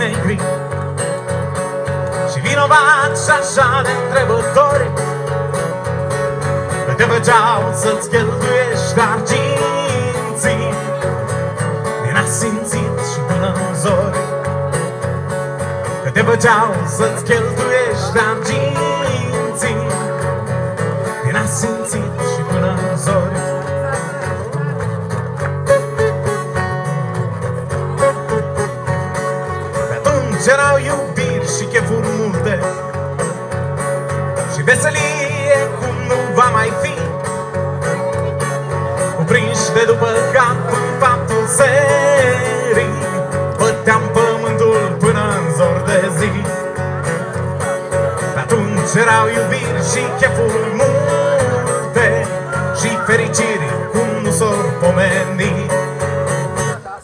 negri și vinovați așa de întrebători, că te făceau să-ți cheltuiești arginții din asimțit și până în zori, că te făceau să-ți cheltuiești arginții din asimțit și până în zori. Erau iubiri și chefuri multe și veselie cum nu va mai fi, cuprinși de după cap în faptul serii, băteam pământul până în zor de zi. Atunci erau iubiri și chefuri multe și fericiri cum nu s-or pomeni.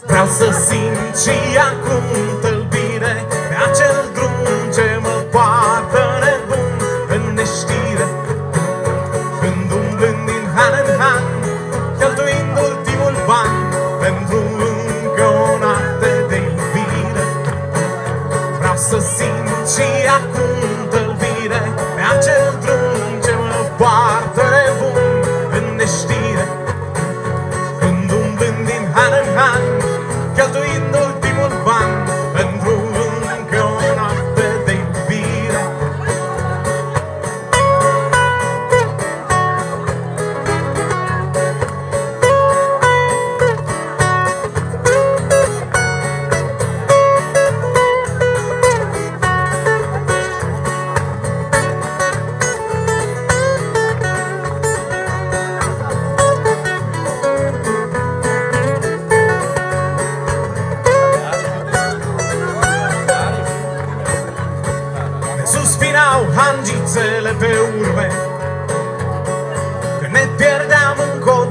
Vreau să simt și acum tălbire pe acel drum ce mă poartă nebun în neștire, când umblând din han în han, cheltuind ultimul ban pentru încă o noapte de iubire. Vreau să simt și acum tălbire pe acel drum ce mă poartă nebun în neștire, când umblând din han în han, cheltuind ultimul ban pentru încă o noapte de iubire. Suspinau hangițele pe urme când ne pierdeam în cod